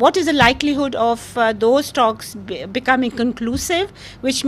what is the likelihood of those talks becoming conclusive, which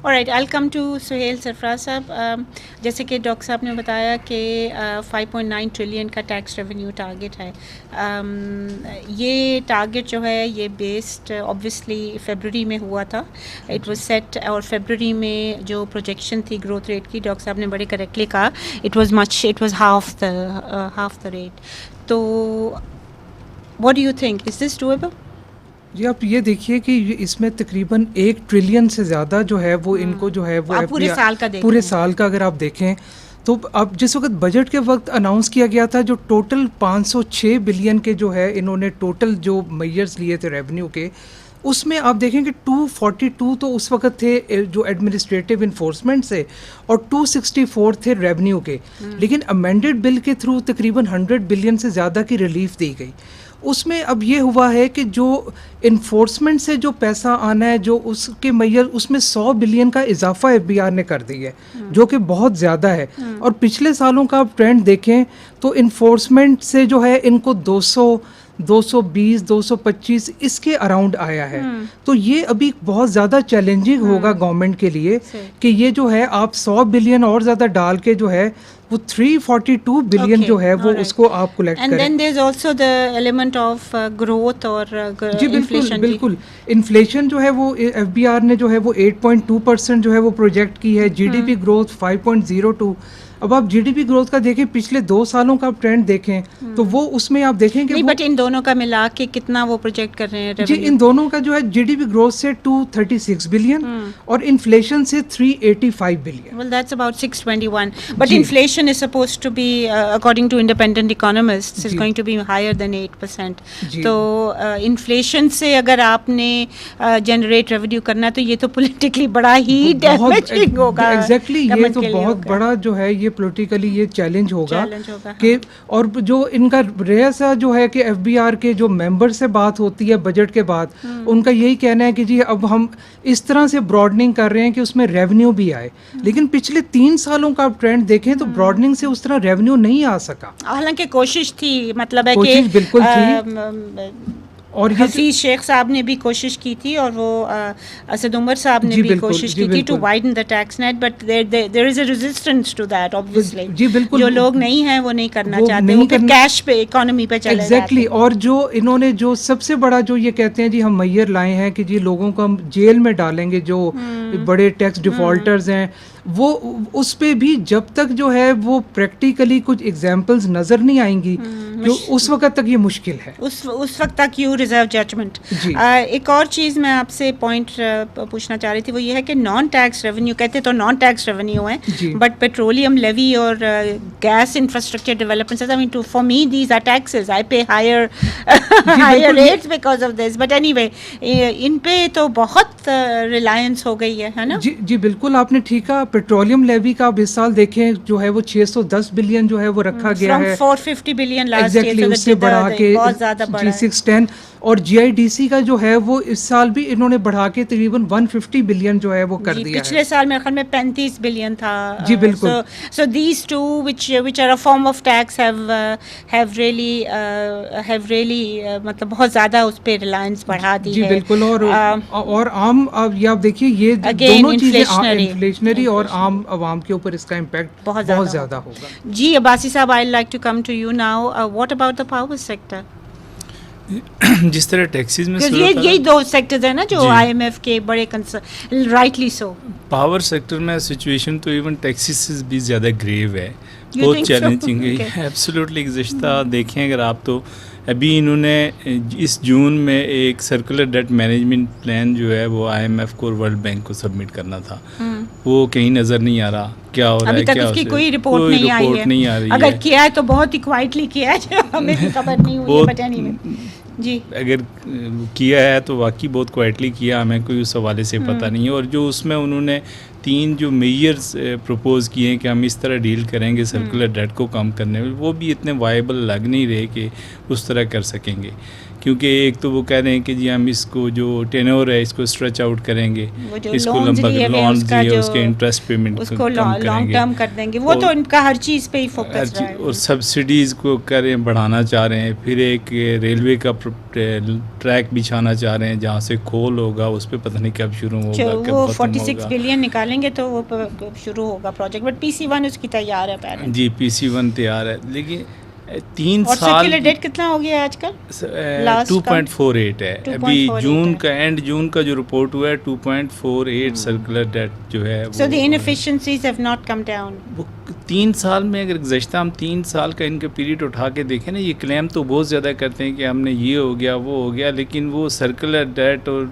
Alright, I'll come to Suhail Sarfraz صاحب. جیسے کہ doctor صاحب نے بتایا کہ 5.9 ٹریلین کا ٹیکس ریونیو ٹارگٹ ہے. یہ ٹارگٹ جو ہے یہ بیسڈ اوبویسلی فیبرری میں ہوا تھا. اٹ واز سیٹ, اور فیبرری میں جو پروجیکشن تھی گروتھ ریٹ کی, ڈاکٹر صاحب نے بڑے کریکٹلی کہا, it was half the rate. تو what do you think, is this doable? جی آپ یہ دیکھیے کہ اس میں تقریباً 1 ٹریلین سے زیادہ جو ہے وہ ان کو جو ہے وہ پورے سال کا اگر آپ دیکھیں تو اب جس وقت بجٹ کے وقت اناؤنس کیا گیا تھا جو ٹوٹل 506 بلین کے جو ہے انہوں نے ٹوٹل جو میئرز لیے تھے ریونیو کے, اس میں آپ دیکھیں کہ 242 تو اس وقت تھے جو ایڈمنسٹریٹو انفورسمنٹ سے, اور 264 تھے ریونیو کے. لیکن امینڈڈ بل کے تھرو تقریباً 100 بلین سے زیادہ کی ریلیف دی گئی. اس میں اب یہ ہوا ہے کہ جو انفورسمنٹ سے جو پیسہ آنا ہے جو اس کے میئر, اس میں 100 بلین کا اضافہ ایف بی آر نے کر دی ہے, جو کہ بہت زیادہ ہے. اور پچھلے سالوں کا آپ ٹرینڈ دیکھیں تو انفورسمنٹ سے جو ہے ان کو 220 225 اس کے اراؤنڈ آیا ہے. تو یہ ابھی بہت زیادہ چیلنجنگ ہوگا گورنمنٹ کے لیے کہ یہ جو ہے آپ 100 بلین اور زیادہ ڈال کے جو ہے وہ 342 بلین جو ہے وہ اس کو آپ کلیکٹ کریں. And then there's also the element of growth اور inflation. بالکل انفلیشن جو ہے وہ ایف بی آر نے جو ہے وہ 8.2% جو ہے وہ پروجیکٹ کی ہے. G D P growth 5.02. اب آپ جی ڈی پی گروتھ کا دیکھیں پچھلے 2 سالوں کا آپ ٹرینڈ دیکھیں تو وہ اس میں آپ دیکھیں کہ بٹ ان دونوں کا ملا کے کتنا وہ پروجیکٹ کر رہے ہیں. جی ان دونوں کا جو ہے جی ڈی پی گروتھ سے 236 بلین اور انفلیشن سے 385 billion. Well, that's about 621. But inflation is supposed to be, according to independent economists, is going to be higher than 8%. تو انفلیشن سے اگر آپ نے جنریٹ ریونیو کرنا تو یہ تو پولیٹیکلی بڑا ہی ڈیمیجنگ ہوگا. ایگزیکٹلی یہ تو بہت بڑا جو ہے یہ پولیٹیکلی یہ چیلنج ہوگا کہ, اور جو ان کا ریاسا جو ہے کہ ایف بی آر کے جو ممبر سے بات ہوتی ہے بجٹ کے بعد, ان کا یہی کہنا ہے کہ جی اب ہم اس طرح سے براڈننگ کر رہے ہیں کہ اس میں ریونیو بھی آئے. لیکن پچھلے 3 سالوں کا آپ ٹرینڈ دیکھیں تو براڈننگ سے اس طرح ریونیو نہیں آ سکا. حالانکہ کوشش تھی, مطلب ہے کہ کوشش بالکل تھی, اور حفیظ شیخ صاحب نے بھی کوشش کی تھی اور وہ اسد عمر صاحب نے بھی کوشش کی تھی to widen the tax net, but there is a resistance to that obviously. جو لوگ نہیں ہیں وہ نہیں کرنا چاہتے, وہ پھر کیش پہ اکانومی پہ چلے جاتے. ایگزیکٹلی. اور جو انہوں نے جو سب سے بڑا جو یہ کہتے ہیں جی ہم میئر لائے ہیں کہ جی لوگوں کو ہم جیل میں ڈالیں گے جو بڑے ٹیکس ڈیفالٹرز ہیں, وہ اس پہ بھی جب تک جو ہے وہ پریکٹیکلی کچھ ایگزامپلز نظر نہیں آئیں گی جو اس وقت تک یہ مشکل ہے. اس وقت تک یو ریزرو ججمنٹ. ایک اور چیز میں آپ سے پوائنٹ پوچھنا چاہ رہی تھی, وہ یہ ہے کہ نان ٹیکس ریونیو کہتے تو نان ٹیکس ریونیو ہیں, بٹ پیٹرولیم لیوی اور gas infrastructure development, I mean for me these are taxes, I pay higher rates because of this, but anyway ان پہ تو بہت ریلائنس ہو گئی ہے نا. جی بالکل آپ نے ٹھیک کہا. پیٹرولیم لیوی کا اب اس سال دیکھیں جو ہے وہ 610 بلین جو ہے وہ رکھا گیا ہے, 450 بلین لاسٹ ایگزیکٹلی اس سے بڑھا کے 610, اور جی آئی ڈی سی کا جو ہے وہ اس سال بھی انہوں نے بڑھا کے تقریباً 150 بلین جو ہے وہ کر دیا ہے. پچھلے سال میرے خیال میں 35 بلین تھا. جی بالکل. So these two which are a form of tax have really مطلب بہت زیادہ اس پہ ریلائنس بڑھا دی ہے. جی بالکل. اور عام اب یہ آپ دیکھیے یہ دونوں چیزیں انفلیشنری اور عام عوام کے اوپر اس کا امپیکٹ بہت زیادہ ہوگا. جی عباسی صاحب, I'd like to come to you now. What about the power sector? جس طرح ٹیکسیز میں یہی 2 سیکٹرز ہیں نا جو آئی ایم ایف کے بڑے رائٹلی سو. پاور سیکٹر میں سچویشن تو ایون ٹیکسیز سے بھی زیادہ گریو ہے, بہت چیلنجنگ ہے. ایبسلیوٹلی. گزشتہ دیکھیں اگر آپ تو ابھی انہوں نے اس جون میں ایک سرکولر ڈیٹ مینجمنٹ پلان جو ہے وہ آئی ایم ایف کو اور ورلڈ بینک کو سبمٹ کرنا تھا, وہ کہیں نظر نہیں آ رہا کیا ہو رہا ہے. ابھی تک اس کی کوئی رپورٹ نہیں آئی ہے. اگر کیا ہے تو بہت ہی کوائٹلی کیا ہے, ہمیں بھی خبر نہیں ہوئی ہے. بٹ اینی وے جی اگر کیا ہے تو واقعی بہت کوائٹلی کیا, ہمیں کوئی اس حوالے سے پتہ نہیں ہے. اور جو اس میں انہوں نے 3 جو میئرز پروپوز کیے ہیں کہ ہم اس طرح ڈیل کریں گے سرکولر ڈیٹ کو کم کرنے میں, وہ بھی اتنے وائبل لگ نہیں رہے کہ اس طرح کر سکیں گے. کیونکہ ایک تو وہ کہہ رہے ہیں کہ جی ہم اس کو جو ٹینور ہے اس کو اسٹریچ آؤٹ کریں گے, اس کو لمبا لون ہے اس کے انٹرسٹ پیمنٹ اس کو لانگ ٹرم کر دیں گے, وہ تو ان کا ہر چیز پہ ہی فوکس ہے, اور سبسڈیز کو کریں بڑھانا چاہ رہے ہیں, پھر ایک ریلوے کا ٹریک بچھانا چاہ رہے ہیں جہاں سے کھول ہوگا, اس پہ پتہ نہیں کب شروع ہوگا, وہ 46 بلین نکالیں گے تو وہ شروع ہوگا پروجیکٹ, بٹ PC1 اس کی تیار ہے پہلے. جی PC1 تیار ہے, لیکن 3 اور سال سرکولر ڈیٹ کتنا ہو گیا آج کل؟ 2.48 ہے. ابھی جون کا اینڈ جون کا جو رپورٹ ہوا ہے 2.48 سرکولر ڈیٹ جو ہے. So the inefficiencies have not come down. 3 سال میں اگر گزشتہ ہم 3 سال کا ان کا پیریڈ اٹھا کے دیکھیں نا, یہ کلیم تو بہت زیادہ کرتے ہیں کہ ہم نے یہ ہو گیا وہ ہو گیا, لیکن وہ سرکولر ڈیٹ اور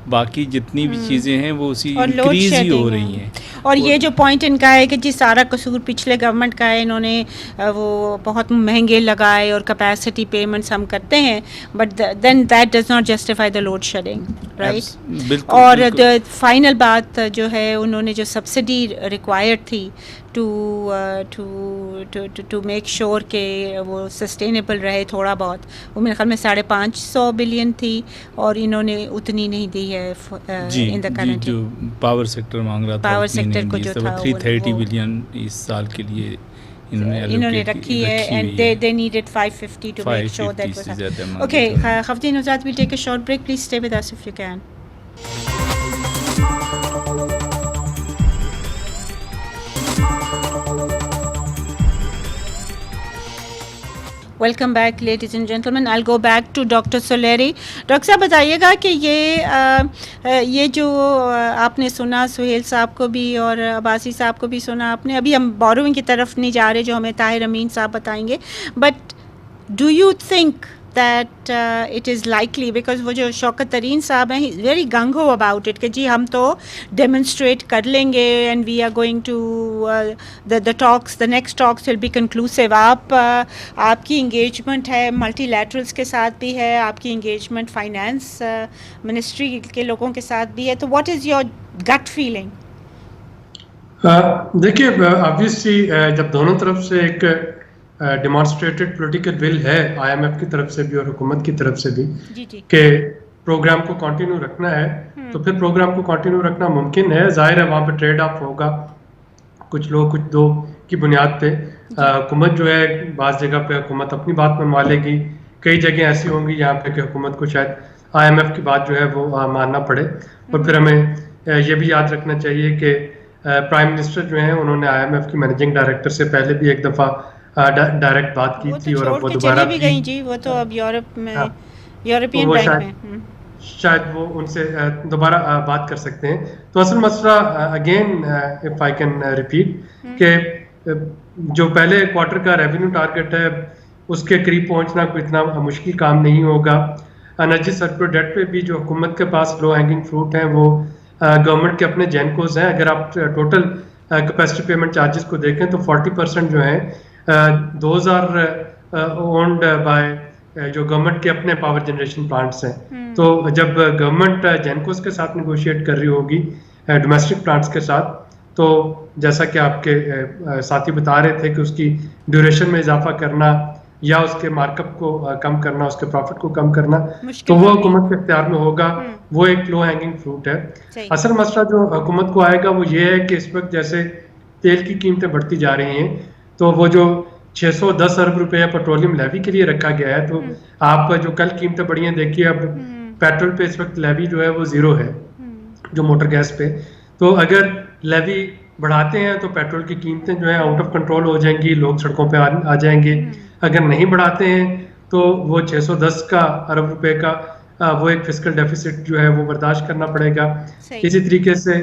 باقی جتنی بھی چیزیں ہیں وہ اسی انکریز ہی ہو رہی ہیں. اور یہ جو پوائنٹ ان کا ہے کہ جی سارا قصور پچھلے گورنمنٹ کا ہے, انہوں نے وہ بہت مہنگے لگائے اور کیپیسٹی پیمنٹس ہم کرتے ہیں, but then that does not justify the load shedding, right. اور فائنل بات جو ہے, انہوں نے جو سبسڈی ریکوائرڈ تھی ٹو میک شور کہ وہ سسٹینیبل رہے تھوڑا بہت, وہ میرے خیال میں 550 بلین تھی, اور انہوں نے اتنی نہیں دی ہے ان دا کرنٹ. جو پاور سیکٹر مانگ رہا تھا, پاور سیکٹر کو جو تھا 330 بلین اس سال کے لیے انہوں نے رکھی ہے, and they needed 550 to make sure that was happening. Okay, Khawatین Azad, we'll take a short break. Please stay with us if you can. Welcome back ladies and gentleman. I'll go back to doctor Solehri. Doctor صاحب بتائیے گا کہ یہ جو آپ نے سنا, سہیل صاحب کو بھی اور عباسی صاحب کو بھی سنا آپ نے, ابھی ہم بوروئنگ کی طرف نہیں جا رہے جو ہمیں طاہر امین صاحب بتائیں گے, but do you think that it is likely, because وہ جو شوکت ترین صاحب ہیں, he's very gung ho about it کہ جی ہم تو demonstrate کر لیں گے and we are going to the talks, the next talks will be conclusive. آپ کی انگیجمنٹ ہے ملٹی لیٹرلس کے ساتھ بھی ہے, آپ کی انگیجمنٹ فائنانس منسٹری کے لوگوں کے ساتھ بھی ہے, تو what is your gut feeling؟ دیکھیے obviously جب دونوں طرف سے ایک ڈیمانسٹریٹڈ پولیٹیکل ول ہے IMF کی طرف سے بھی اور حکومت کی طرف سے بھی کہ پروگرام کو کنٹینیو رکھنا ہے, تو پھر پروگرام کو کنٹینیو رکھنا ممکن ہے. ظاہر ہے وہاں پہ ٹریڈ آف ہوگا, کچھ لوگ کچھ دو کی بنیاد پہ. حکومت جو ہے بعض جگہ پہ حکومت اپنی بات میں مان لے گی, کئی جگہیں ایسی ہوں گی جہاں پہ کہ حکومت کو شاید IMF کی بات جو ہے وہ ماننا پڑے. اور پھر ہمیں یہ بھی یاد رکھنا چاہیے کہ پرائم منسٹر جو ہیں انہوں نے IMF کی مینیجنگ ڈائریکٹر سے پہلے بھی ایک دفعہ ڈائریکٹ بات کی تھی, اور اب وہ دوبارہ بھی گئی جی, وہ تو اب یورپ میں یورپین بینک میں شاید وہ ان سے دوبارہ بات کر سکتے ہیں. تو اصل مسئلہ again if I can repeat کہ جو پہلے کوارٹر کا ریونیو ٹارگٹ ہے اس کے قریب پہنچنا کوئی اتنا مشکل کام نہیں ہوگا. انرجی سرکولر ڈیٹ پہ بھی جو حکومت کے پاس لو ہینگنگ فروٹ ہیں وہ گورنمنٹ کے اپنے جینکوز ہیں. اگر آپ ٹوٹل کیپیسٹی پیمنٹ چارجز کو دیکھیں تو 40% جو ہیں 2000 اونڈ بائی جو گورنمنٹ کے اپنے پاور جنریشن پلانٹس ہیں. تو جب گورنمنٹ جینکوز کے ساتھ نیگوشیٹ کر رہی ہوگی ڈومیسٹک پلانٹس کے ساتھ, تو جیسا کہ آپ کے ساتھی بتا رہے تھے کہ اس کی ڈیوریشن میں اضافہ کرنا یا اس کے مارک اپ کو کم کرنا, اس کے پروفٹ کو کم کرنا, تو وہ حکومت کے اختیار میں ہوگا. وہ ایک لو ہینگنگ فروٹ ہے. اصل مسئلہ جو حکومت کو آئے گا وہ یہ ہے کہ اس وقت جیسے تیل کی قیمتیں بڑھتی جا رہی ہیں, تو وہ جو 610 ارب روپیہ پیٹرولیم لیوی کے لیے رکھا گیا ہے, تو آپ جو کل قیمتیں بڑھی ہیں دیکھیے, اب پیٹرول پہ اس وقت لیوی جو ہے وہ 0 ہے جو موٹر گیس پہ. تو اگر لیوی بڑھاتے ہیں تو پیٹرول کی قیمتیں جو ہیں آؤٹ آف کنٹرول ہو جائیں گی, لوگ سڑکوں پہ آ جائیں گے. اگر نہیں بڑھاتے ہیں تو وہ 610 ارب روپے کا وہ ایک فسکل ڈیفیسٹ جو ہے وہ برداشت کرنا پڑے گا. اسی طریقے سے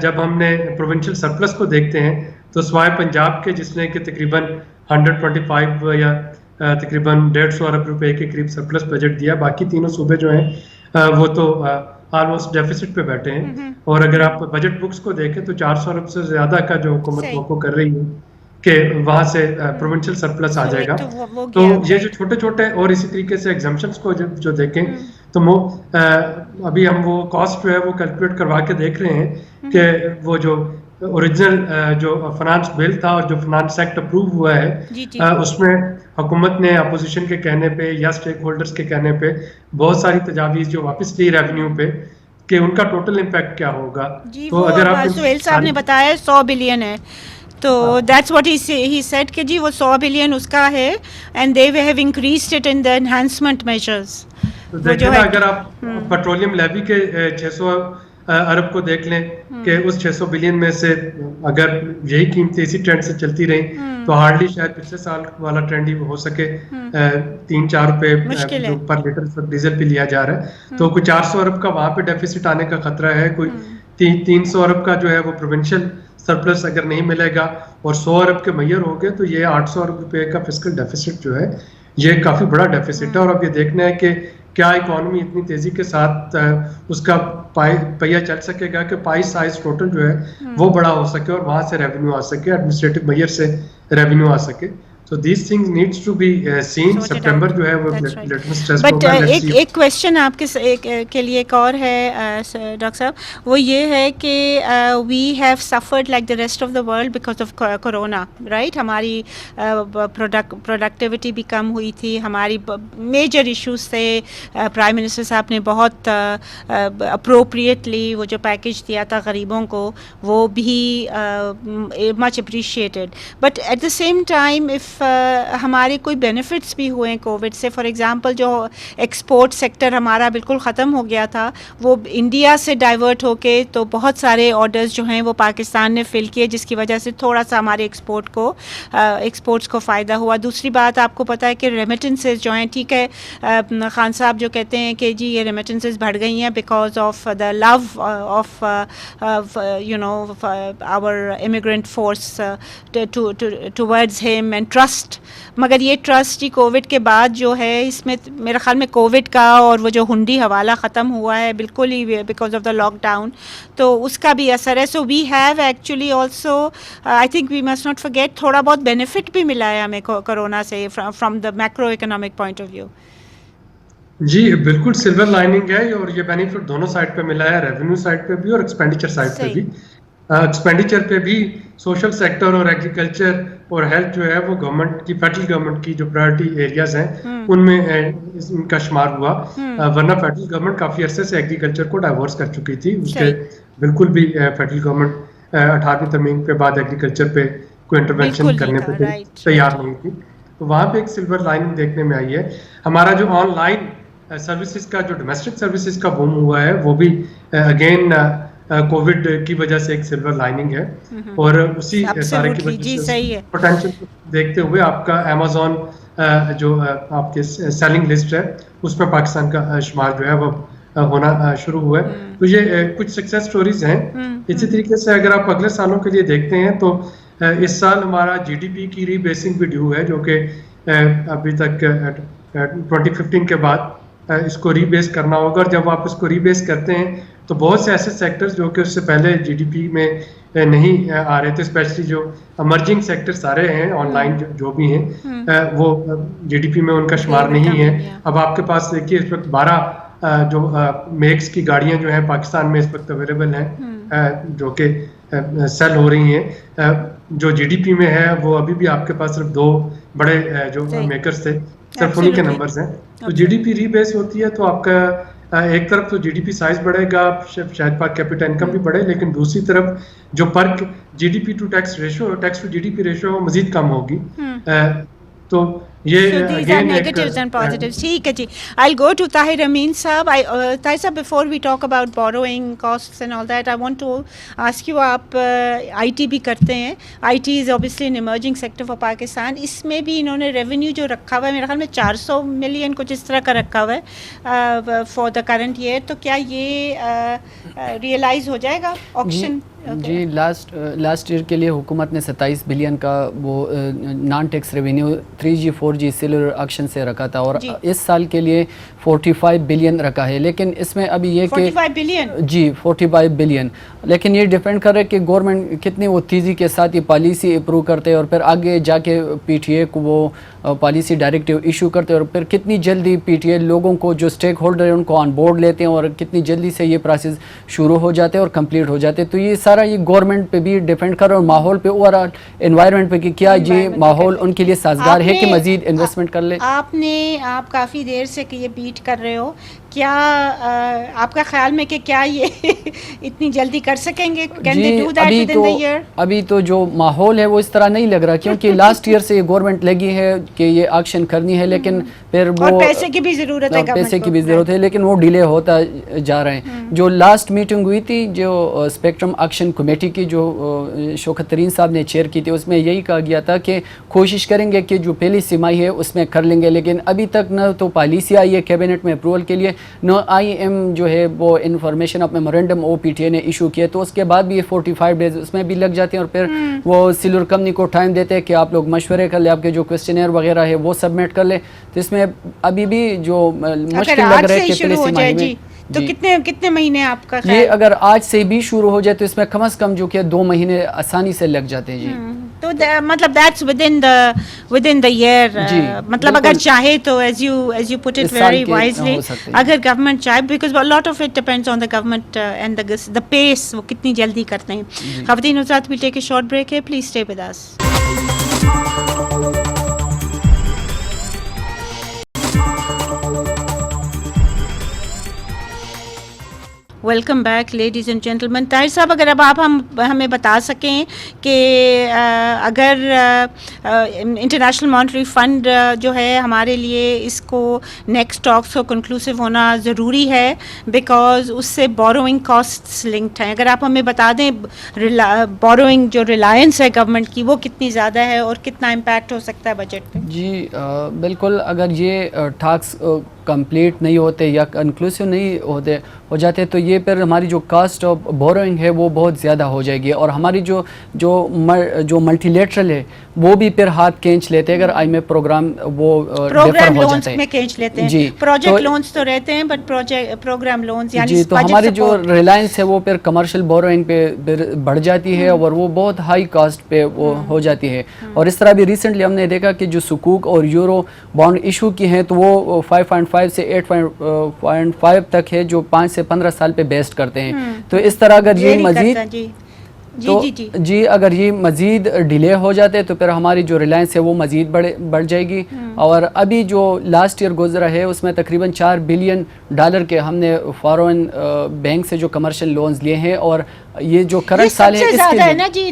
جب ہم نے پروونشل سرپلس کو دیکھتے ہیں تو سوائے پنجاب کے جس نے کہ تقریباً 125 یا تقریباً 150 ارب روپے کے قریب سرپلس بجٹ دیا, باقی تینوں صوبے جو ہیں وہ تو آلموسٹ ڈیفیسٹ پہ بیٹھے ہیں. اور اگر آپ بجٹ بکس کو دیکھیں تو 400 ارب سے زیادہ کا جو حکومت توقع کر رہی ہے کہ وہاں سے پروونشل سرپلس آ جائے گا. تو یہ جو چھوٹے چھوٹے اور اسی طریقے سے ایگزمپشنس کو جو دیکھیں تو ابھی ہم وہ کاسٹ جو ہے وہ کیلکولیٹ کروا کے دیکھ رہے ہیں کہ وہ جو اوریجنل جو فنانس بل تھا اور جو فنانس ایکٹ اپروو ہوا ہے اس میں حکومت نے اپوزیشن کے کہنے پہ یا اسٹیک ہولڈرز کے کہنے پہ بہت ساری تجاویز جو واپس لی ریونیو پہ کہ ان کا ٹوٹل امپیکٹ کیا ہوگا. تو اگر آپ سہیل صاحب نے بتایا 100 بلین ہے تو دیٹس واٹ ہی سیڈ کہ جی وہ 100 بلین اس کا ہے and they have increased it in the enhancement measures. دیکھیں اگر آپ پیٹرولیم لیوی کے 600 ارب کو دیکھ لیں کہ اس 600 بلین میں سے اگر یہی قیمتیں اسی ٹرینڈ سے چلتی رہیں تو ہارڈلی شاید پچھلے سال والا ٹرینڈ ہی ہو سکے. 3-4 روپے جو پر لیٹر ڈیزل پہ لیا جا رہا ہے تو کوئی 400 ارب کا وہاں پہ ڈیفیسٹ آنے کا خطرہ ہے. کوئی 300 ارب کا جو ہے وہ پروونشل سرپلس اگر نہیں ملے گا اور 100 ارب کے میئر ہو گئے تو یہ 800 ارب روپے کا فسکل ڈیفیسٹ جو ہے یہ کافی بڑا ڈیفیسٹ ہے. اور اب یہ دیکھنا ہے کہ کیا اکانومی اتنی تیزی کے ساتھ اس کا پہیہ چل سکے گا کہ پائی سائز ٹوٹل جو ہے وہ بڑا ہو سکے اور وہاں سے ریونیو آ سکے, ایڈمنسٹریٹو میئر سے ریونیو آ سکے. So these things needs to be seen. September جو ہے وہ litmus test ہوگا. But ایک کویشچن آپ کے لیے ایک اور ہے ڈاکٹر صاحب, وہ یہ ہے کہ we have suffered like the rest of the world because of corona, right? ہماری پروڈکٹیوٹی بھی کم ہوئی تھی, ہماری میجر ایشوز تھے. پرائم منسٹر صاحب نے بہت اپروپریٹلی وہ جو پیکیج دیا تھا غریبوں کو وہ بھی much appreciated. But at the same time if ہمارے کوئی بینیفٹس بھی ہوئے کووڈ سے, فار ایگزامپل جو ایکسپورٹ سیکٹر ہمارا بالکل ختم ہو گیا تھا وہ انڈیا سے ڈائیورٹ ہو کے تو بہت سارے آرڈرز جو ہیں وہ پاکستان نے فل کیے, جس کی وجہ سے تھوڑا سا ہمارے ایکسپورٹس کو فائدہ ہوا. دوسری بات آپ کو پتہ ہے کہ ریمیٹنسز جو ہیں, ٹھیک ہے خان صاحب جو کہتے ہیں کہ جی یہ ریمیٹنسز بڑھ گئی ہیں because of the love of you know our immigrant force towards ہم اینڈ ٹرسٹ. مگر یہ ٹرسٹ ہی کووڈ کے بعد جو ہے اس میں میرے خیال میں کووڈ کا اور وہ جو ہنڈی حوالہ ختم ہوا ہے بالکل ہی because of the lockdown, تو اس کا بھی اثر ہے. So we have actually also I think we must not forget تھوڑا بہت بینیفٹ بھی ملا ہے ہمیں کرونا سے from the macro economic point of view. جی بالکل سلور لائننگ ہے اور یہ بینیفٹ دونوں سائڈ پہ ملا ہے, ریونیو سائڈ پہ بھی اور ایکسپینڈیچر سائڈ پہ بھی. ایکسپینڈیچر پہ بھی سوشل سیکٹر اور ایگریکلچر اور ہیلتھ جو ہے وہ گورنمنٹ کی فیڈرل گورنمنٹ کی جو پرائرٹی ایریاز ہیں ان میں ان کا شمار ہوا, ورنہ فیڈرل گورنمنٹ کافی عرصے سے ایگریکلچر کو ڈائیورس کر چکی تھی. اس کے بالکل بھی فیڈرل گورنمنٹ 18ویں ترمیم کے بعد ایگریکلچر پہ کوئی انٹرونشن کرنے پہ تیار نہیں تھی. تو وہاں پہ ایک سلور لائننگ دیکھنے میں آئی ہے. ہمارا جو آن لائن سروسز کا جو ڈومیسٹک سروسز کا بوم ہوا ہے وہ بھی اگین کووڈ کی وجہ سے ایک سلور لائننگ ہے, اور اسی سارے کی وجہ سے پوٹینشیل دیکھتے ہوئے آپ کا امیزون جو آپ کے سیلنگ لسٹ ہے اس میں پاکستان کا شمار جو ہے وہ ہونا شروع ہوا ہے. تو یہ کچھ سکسیس سٹوریز ہیں. اسی طریقے سے اگر آپ اگلے سالوں کے لیے دیکھتے ہیں تو اس سال ہمارا جی ڈی پی کی ری بیسنگ بھی ڈیو ہے, جو کہ ابھی تک 2015 کے بعد اس کو ری بیس کرنا ہوگا. اور جب آپ اس کو ری بیس کرتے ہیں تو بہت سے ایسے سیکٹرز جو کہ اس سے پہلے جی ڈی پی میں نہیں آ رہے تھے, اسپیشلی جو امرجنگ سیکٹر سارے ہیں آن لائن جو بھی ہیں وہ جی ڈی پی میں ان کا شمار نہیں ہے. اب آپ کے پاس دیکھیے اس وقت 12 جو میکس کی گاڑیاں جو ہیں پاکستان میں اس وقت اویلیبل ہیں جو کہ سیل ہو رہی ہیں. جو جی ڈی پی میں ہے وہ ابھی بھی آپ کے پاس صرف 2 بڑے جو میکرز تھے صرف انہیں کے نمبرز ہیں. تو جی ڈی پی ری بیس ہوتی ہے تو آپ کا ایک طرف تو جی ڈی پی سائز بڑھے گا, شاید پر کیپٹل انکم بھی بڑھے, لیکن دوسری طرف جو پر G D P to tax ratio, tax to G D P ratio مزید کم ہوگی. تو یہ negatives and positives. ٹھیک ہے جی, I'll go to Tahir Amin صاحب. Tahir صاحب, before we talk about borrowing costs and all that, I want to ask you, آپ آئی ٹی بھی کرتے ہیں. I T is obviously an emerging sector for Pakistan. اس میں بھی انہوں نے ریونیو جو رکھا ہوا ہے میرے خیال میں 400 ملین کچھ اس طرح کا رکھا ہوا ہے for the current year. تو کیا یہ ریئلائز ہو جائے گا آکشن؟ جی لاسٹ ایئر کے لیے حکومت نے 27 بلین کا وہ non tax revenue 3G 4G cellular auction سے رکھا تھا, اور اس سال کے لیے 45 بلین رکھا ہے، لیکن اس میں ابھی یہ کہ 45 بلین جی 45 بلین، لیکن یہ ڈیپینڈ کر رہا ہے کہ گورنمنٹ کتنی وہ تیزی کے ساتھ یہ پالیسی اپروو کرتے ہیں اور پھر آگے جا کے پی ٹی اے کو وہ پالیسی ڈائریکٹیو ایشو کرتے ہیں اور پھر کتنی جلدی پی ٹی اے لوگوں کو جو اسٹیک ہولڈر ہیں ان کو آن بورڈ لیتے ہیں اور کتنی جلدی سے یہ پروسیس شروع ہو جاتے ہیں اور کمپلیٹ ہو جاتے ہیں. تو یہ سارا یہ گورنمنٹ پہ بھی ڈیپینڈ کر رہا ہے اور ماحول پہ، اوور آل انوائرمنٹ پہ کہ کیا یہ ماحول ان کے لیے سازگار ہے کہ مزید انویسٹمنٹ کر لے. آپ کافی دیر سے یہ بیٹ کر رہے ہو، کیا آپ کا خیال میں کہ کیا یہ اتنی جلدی کر سکیں گے؟ ابھی تو جو ماحول ہے وہ اس طرح نہیں لگ رہا، کیونکہ لاسٹ ایئر سے یہ گورنمنٹ لگی ہے کہ یہ ایکشن کرنی ہے، لیکن پھر وہ پیسے کی بھی ضرورت ہے، پیسے کی بھی ضرورت ہے، لیکن وہ ڈیلے ہوتا جا رہے ہیں. جو لاسٹ میٹنگ ہوئی تھی جو اسپیکٹرم ایکشن کمیٹی کی جو شوکت ترین صاحب نے چیئر کی تھی، اس میں یہی کہا گیا تھا کہ کوشش کریں گے کہ جو پہلی سمائی ہے اس میں کر لیں گے، لیکن ابھی تک نہ تو پالیسی آئی ہے کیبنٹ میں اپروول کے لیے، نو آئی ایم جو ہے وہ information of memorandum O P T A نے ایشو کیا، تو اس کے بعد بھی یہ 45 ڈیز اس میں بھی لگ جاتے ہیں اور پھر وہ سیلر کمپنی کو ٹائم دیتے ہیں کہ آپ لوگ مشورے کر لیں، آپ کے جو کوسچنئر وغیرہ ہے وہ سبمٹ کر لیں. تو اس میں ابھی بھی جو مشکل لگ رہا ہے کہ پہلے سمائی میں تو کتنے مہینے آپ کا یہ اگر آج سے بھی شروع ہو جائے تو اس میں کم از کم جو کہ 2 مہینے آسانی سے لگ جاتے ہیں. جی تو مطلب دیٹس ودن دا ایئر، مطلب اگر چاہے تو as you put it very wisely, اگر گورنمنٹ چاہے، because lot of it depends on the government and the pace, وہ کتنی جلدی کرتے ہیں. خواتین حضرات، we take a short break ہے، please stay with us. Welcome back ladies and gentleman. Tahir صاحب، اگر اب آپ ہمیں بتا سکیں کہ اگر انٹرنیشنل مانیٹری فنڈ جو ہے ہمارے لیے اس کو نیکسٹ ٹاکس کو کنکلوسیو ہونا ضروری ہے، بیکاز اس سے بوروئنگ کاسٹس لنکڈ ہیں. اگر آپ ہمیں بتا دیں بوروئنگ جو ریلائنس ہے گورنمنٹ کی وہ کتنی زیادہ ہے اور کتنا امپیکٹ ہو سکتا ہے بجٹ پہ. جی بالکل، اگر یہ ٹاکس کمپلیٹ نہیں ہوتے یا کنکلوسیو نہیں ہو جاتے تو یہ پھر ہماری جو کاسٹ آف بوروئنگ ہے وہ بہت زیادہ ہو جائے گی، اور ہماری جو ملٹی لیٹرل ہے وہ بھی پھر ہاتھ کھینچ لیتے ہیں اگر آئی ایم ایف پروگرام وہ ڈیفر ہو جاتے ہیں. میں کھینچ لیتے ہیں. جی پروجیکٹ لونز تو رہتے ہیں بٹ پروگرام لونز یعنی جی، تو ہماری جو ریلائنس ہے وہ پھر کمرشل بوروئنگ پہ بڑھ جاتی ہے اور وہ بہت ہائی کاسٹ پہ وہ ہو جاتی ہے. اور اس طرح بھی ریسنٹلی ہم نے دیکھا کہ جو سکوک اور یورو بانڈ ایشو کی ہیں تو وہ 5.5 سے 8.5 تک ہے، جو 5 سے 15 سال پہ بیسٹ کرتے ہیں. تو اس طرح اگر یہ مزید جی اگر یہ مزید ڈیلے ہو جاتے تو پھر ہماری جو ریلائنس ہے وہ مزید بڑھ جائے گی. اور ابھی جو لاسٹ ایئر گزرا ہے اس میں تقریباً $4 بلین کے ہم نے فارن بینک سے جو کمرشل لونز لیے ہیں، اور یہ جو کرنٹ سال ہے اس کے ہے نا جی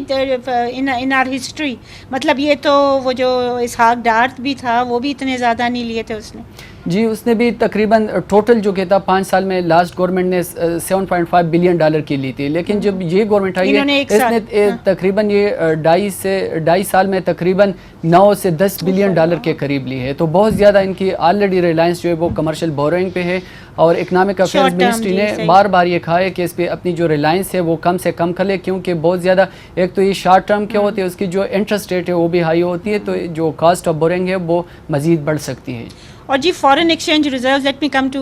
ان آر ہسٹری. مطلب یہ تو وہ جو اسحاق ڈارت بھی تھا وہ بھی اتنے زیادہ نہیں لیے تھے اس نے. جی اس نے بھی تقریباً ٹوٹل جو کہ تھا 5 سال میں لاسٹ گورنمنٹ نے $7.5 بلین کی لی تھی، لیکن جب یہ گورنمنٹ آئی ہے اس نے تقریباً یہ 2.5 سال میں تقریباً 9 سے 10 بلین کے قریب لی ہے. تو بہت زیادہ ان کی آلریڈی ریلائنس جو ہے وہ کمرشل بوروئنگ پہ ہے، اور اکنامک افیئرز منسٹری نے بار بار یہ کہا ہے کہ اس پہ اپنی جو ریلائنس ہے وہ کم سے کم کر لے، کیونکہ بہت زیادہ ایک تو یہ شارٹ ٹرم کے ہوتے ہیں، اس کی جو انٹرسٹ ریٹ ہے وہ بھی ہائی ہوتی ہے، تو جو کاسٹ آف بورنگ ہے وہ مزید بڑھ سکتی ہے. اور جی foreign exchange reserves, let me come to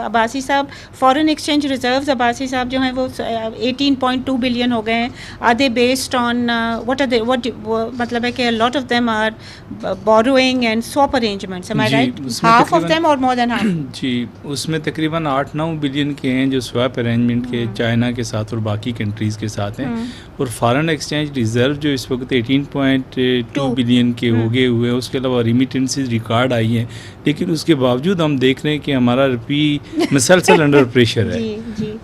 Abbasi صاحب. فارن ایکسچینج ریزروز عباسی صاحب جو ہیں وہ 18.2 بلین ہو گئے ہیں. Are they based on what مطلب ہے کہ lot of them are borrowing and swap arrangements, am I right? Half of them اور مور دین ہاف. جی اس میں تقریباً 8-9 بلین کے ہیں جو سواپ ارینجمنٹ کے چائنا کے ساتھ اور باقی کنٹریز کے ساتھ ہیں. اور فارن ایکسچینج ریزرو جو اس وقت 18.2 بلین کے ہو گئے ہوئے ہیں. اس کے علاوہ ریمیٹنسز ریکارڈ آئی ہیں، لیکن اس کے باوجود ہم دیکھ رہے ہیں کہ ہمارا روپی مسلسل انڈر پریشر ہے.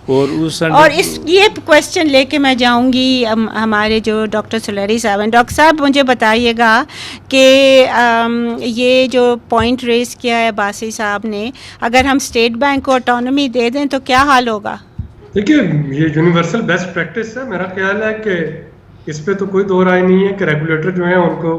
اور اس یہ کویسچن لے کے میں جاؤں گی ہمارے جو ڈاکٹر سلیری صاحب ہیں. ڈاکٹر صاحب مجھے بتائیے گا کہ یہ جو پوائنٹ ریز کیا ہے باسی صاحب نے، اگر ہم اسٹیٹ بینک کو آٹونومی دے دیں تو کیا حال ہوگا؟ دیکھیے یہ یونیورسل بیسٹ پریکٹس ہے. میرا خیال ہے کہ اس پہ تو کوئی دو رائے نہیں ہے کہ ریگولیٹر جو ہیں ان کو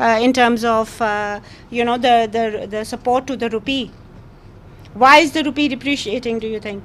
in terms of the support to the rupee. Why is the rupee depreciating, do you think?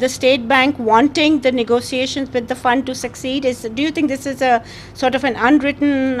the state bank wanting the negotiations with the fund to succeed? Do you think this is a sort of an unwritten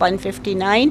159।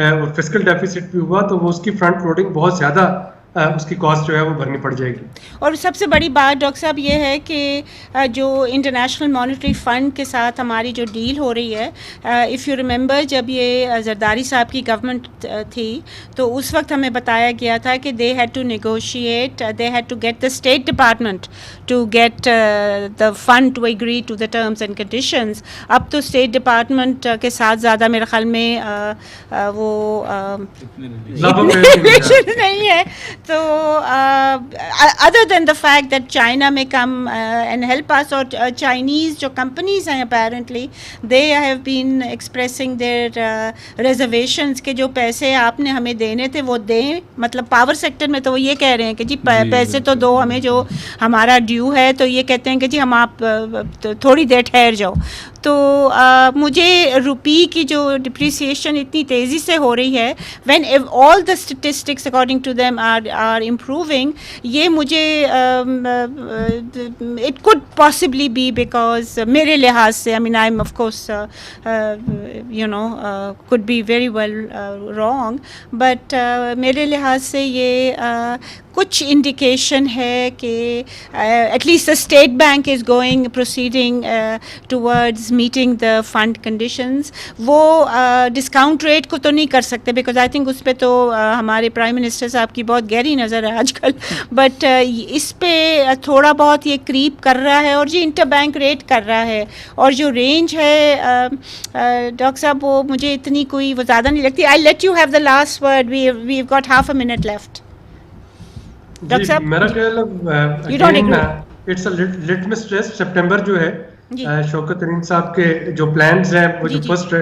اور fiscal deficits بھی ہوا تو وہ اس کی front loading بہت زیادہ اس کی cost جو ہے وہ بھرنی پڑ جائے گی. اور سب سے بڑی بات ڈاکٹر صاحب یہ ہے کہ جو انٹرنیشنل مانیٹری فنڈ کے ساتھ ہماری جو ڈیل ہو رہی ہے, اف یو ریممبر جب یہ زرداری صاحب کی گورنمنٹ تھی تو اس وقت ہمیں بتایا گیا تھا کہ they had to negotiate, they had to get the state department to get the fund to agree to the terms and conditions. اب تو اسٹیٹ ڈپارٹمنٹ کے ساتھ زیادہ میرے خیال میں وہ نہیں ہے. تو other than the fact that China میں کم اینڈ ہیلپ اس, اور چائنیز جو کمپنیز ہیں apparently they have been expressing their reservations کہ جو پیسے آپ نے ہمیں دینے تھے وہ دیں. مطلب پاور سیکٹر میں تو وہ یہ کہہ رہے ہیں کہ جی پیسے تو دو ہمیں جو ہمارا ڈیو ہے, تو یہ کہتے ہیں کہ جی ہم آپ تھوڑی دیر ٹھہر جاؤ. تو مجھے روپی کی جو ڈپریسیشن اتنی تیزی سے ہو رہی ہے, when all the statistics according to them are improving, یہ مجھے it could possibly be because میرے لحاظ سے, I mean I am of course you know could be very well wrong, but میرے لحاظ سے یہ کچھ انڈیکیشن ہے کہ at least the State Bank is going proceeding towards meeting the fund conditions. وہ ڈسکاؤنٹ ریٹ کو تو نہیں کر سکتے بیکاز آئی تھنک اس پہ تو ہمارے پرائم منسٹر صاحب کی بہت گہری نظر ہے آج کل, بٹ اس پہ تھوڑا بہت یہ کریپ کر رہا ہے اور جو انٹر بینک ریٹ کر رہا ہے, اور جو رینج ہے ڈاکٹر صاحب وہ مجھے اتنی کوئی وہ زیادہ نہیں لگتی. I let you have the last word, we have got half a minute left. Doctor صاحب میرا خیال ہے it's a litmus test September جو ہے شوکت ترین صاحب کے جو پلانز ہیں وہ جو فرسٹ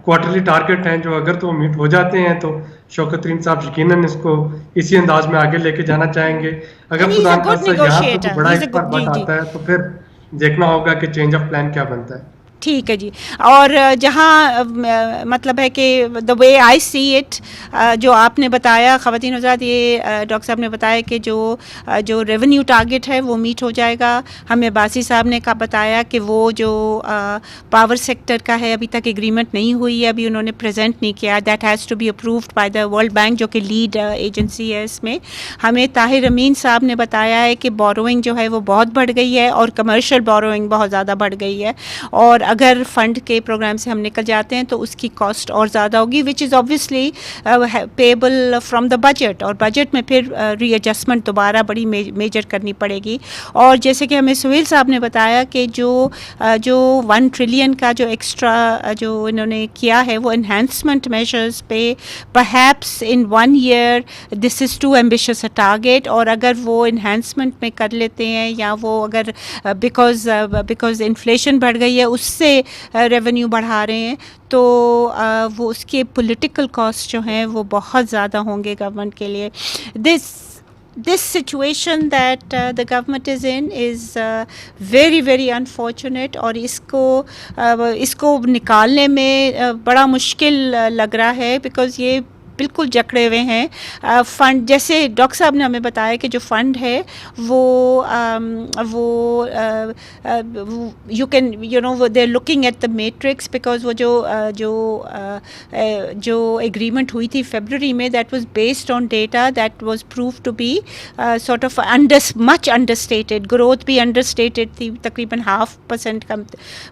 کوارٹرلی ٹارگٹ ہیں جو اگر تو میٹ ہو جاتے ہیں تو شوکت ترین صاحب یقیناً اس کو اسی انداز میں آگے لے کے جانا چاہیں گے. اگر خدا خاصہ یہاں تو بڑا ایک بات آتا ہے تو پھر دیکھنا ہوگا کہ چینج آف پلان کیا بنتا ہے. ٹھیک ہے جی. اور جہاں مطلب ہے کہ دا وے آئی سی اٹ, جو آپ نے بتایا خواتین حضرات, یہ ڈاکٹر صاحب نے بتایا کہ جو ریونیو ٹارگٹ ہے وہ میٹ ہو جائے گا. ہمیں باسی صاحب نے بتایا کہ وہ جو پاور سیکٹر کا ہے ابھی تک ایگریمنٹ نہیں ہوئی ہے, ابھی انہوں نے پریزنٹ نہیں کیا, that has to be approved by the world bank جو کہ لیڈ ایجنسی ہے اس میں. ہمیں طاہر امین صاحب نے بتایا ہے کہ بوروئنگ جو ہے وہ بہت بڑھ گئی ہے اور کمرشل بوروئنگ بہت زیادہ بڑھ گئی ہے, اور اگر فنڈ کے پروگرام سے ہم نکل جاتے ہیں تو اس کی کاسٹ اور زیادہ ہوگی, which is obviously payable from the budget, اور بجٹ میں پھر ری ایڈجسٹمنٹ دوبارہ بڑی میجر کرنی پڑے گی. اور جیسے کہ ہمیں سہیل صاحب نے بتایا کہ جو 1 ٹریلین کا جو ایکسٹرا جو انہوں نے کیا ہے وہ انہینسمنٹ میجرز پہ perhaps in 1 year this is too ambitious a target, اور اگر وہ انہینسمنٹ میں کر لیتے ہیں یا وہ اگر بیکاز انفلیشن بڑھ گئی ہے اس سے ریونیو بڑھا رہے ہیں تو وہ اس کے پولیٹیکل کاسٹ جو ہیں وہ بہت زیادہ ہوں گے گورنمنٹ کے لیے. This situation that the government is in is very very unfortunate, اور اس کو نکالنے میں بڑا مشکل لگ رہا ہے بیکاز یہ بالکل جکڑے ہوئے ہیں. فنڈ جیسے ڈاکٹر صاحب نے ہمیں بتایا کہ جو فنڈ ہے وہ you can you know they are looking at the matrix because وہ جو ایگریمنٹ ہوئی تھی فیبرری میں that was based on data that was proof to be sort of much understated. Growth بھی انڈر اسٹیٹڈ تھی, تقریباً 0.5% کم,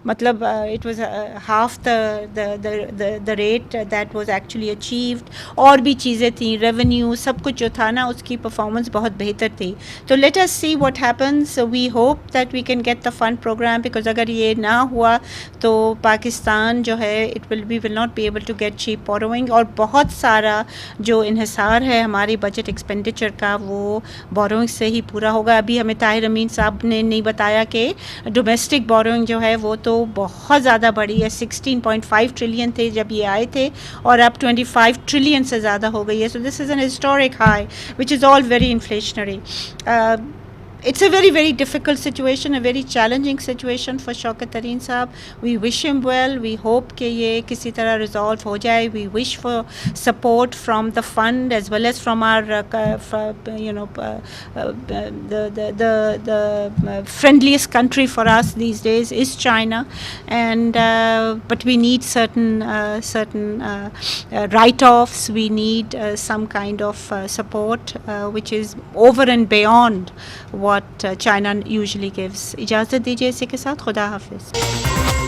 مطلب it was half the rate that was actually achieved. اور بھی چیزیں تھیں, ریونیو سب کچھ جو تھا نا اس کی پرفارمنس بہت بہتر تھی. تو let us see what happens, we hope that we can get the fund program because اگر یہ نہ ہوا تو پاکستان جو ہے it will not be able to get cheap borrowing, اور بہت سارا جو انحصار ہے ہماری بجٹ ایکسپینڈیچر کا وہ بوروئنگ سے ہی پورا ہوگا. ابھی ہمیں طاہر امین صاحب نے نہیں بتایا کہ ڈومیسٹک بوروئنگ جو ہے وہ تو بہت زیادہ بڑی ہے, 16.5 ٹریلین تھے جب یہ آئے تھے اور اب 25 ٹریلین سے زیادہ ہو گئی ہے. So this is an historic high which is all very inflationary. it's a very, very difficult situation, a very challenging situation for Shaukat Tareen Saab. We wish him well. We hope کہ یہ کسی طرح resolve ہو جائے. We wish for support from the fund as well as from our, the friendliest country for us these days is China, and but we need certain write-offs. We need some kind of support which is over and beyond what China usually gives. اجازت دیجیے اسی کے ساتھ. خدا حافظ.